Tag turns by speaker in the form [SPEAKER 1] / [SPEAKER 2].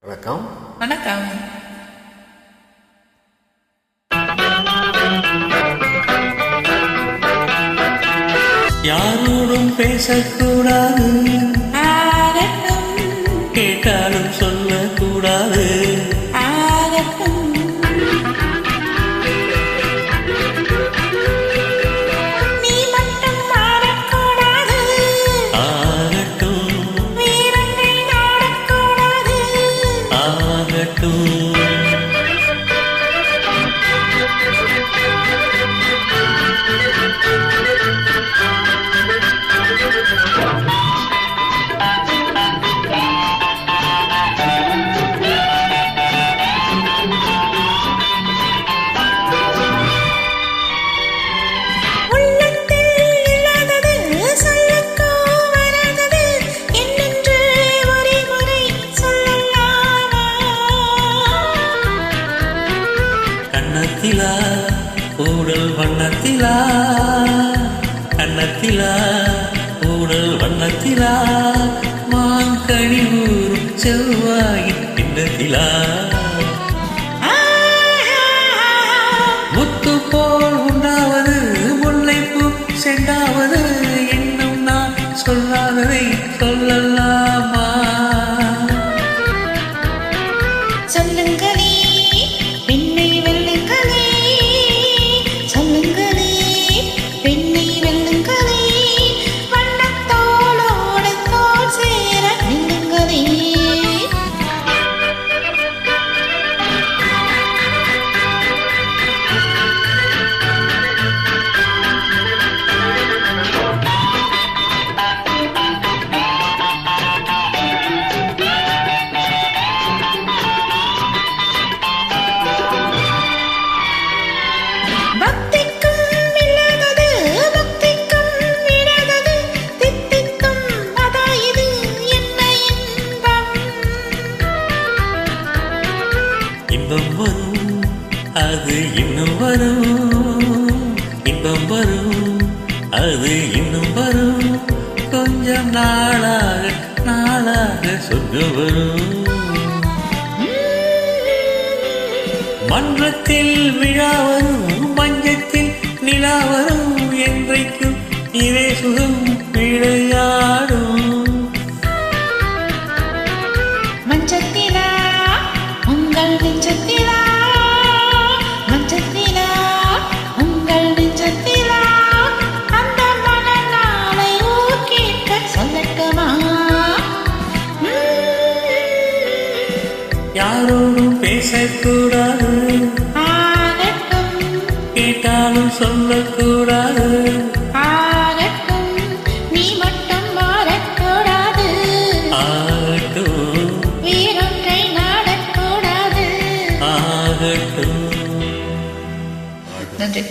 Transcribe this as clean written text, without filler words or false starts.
[SPEAKER 1] வணக்கம்.
[SPEAKER 2] வணக்கம்.
[SPEAKER 3] யாரோடும் பேசக்கூடாது, கேட்டாலும் சொல்லக்கூடாது.
[SPEAKER 2] நீ மட்டும் மாறக்கூடாது.
[SPEAKER 3] ஆகட்டும்
[SPEAKER 2] வீரங்கள் நாடக்கூடாது.
[SPEAKER 3] ஆகட்டும். கண்ணத்திலா ஊடல் வண்ணத்திலா, கண்ணத்திலா ஊடல் வண்ணத்திலா, மாங்கனி ஊரும் செவ்வாயின் பின்னத்திலா, முத்து போல் உண்டாவது முல்லைப்பூ செண்டாவது, இன்னும் நான் சொல்லாததை சொல்லலாமா?
[SPEAKER 2] சொல்லுங்களே பெண்ணை வெல்லுங்களே, சொல்லுங்களே பெண்ணை வெல்லுங்களே, வண்ணத்தோளோடு தோள் சேர நில்லுங்களே.
[SPEAKER 3] இன்பம் வரும், அது இன்னும் வரும். இன்பம் வரும், அது இன்னும் வரும். கொஞ்சம் நாளாக நாளாக சொர்க்கம் வரும். மன்றத்தில் விழா வரும், மஞ்சத்தில் நிலா வரும். என்றைக்கும் இதே சுகம் விளையாடும்.
[SPEAKER 2] மஞ்சத்திலா உங்கள் நெஞ்சத்திலா, மஞ்சத்திலா உங்கள் நெஞ்சத்திலா, அந்த மனநாளை ஊர்கேட்க சொல்லட்டுமா?
[SPEAKER 3] யாரோடும் பேசக்கூடாது,
[SPEAKER 2] ஆகட்டும்
[SPEAKER 3] கேட்டாலும் சொல்லக்கூடாது.
[SPEAKER 2] ஆகட்டும், நீ மட்டும் மாறக்கூடாது.
[SPEAKER 3] ஆகட்டும்
[SPEAKER 2] வீரொன்றை நாடக்கூடாது.
[SPEAKER 3] ஆகட்டும்.
[SPEAKER 2] நன்றி.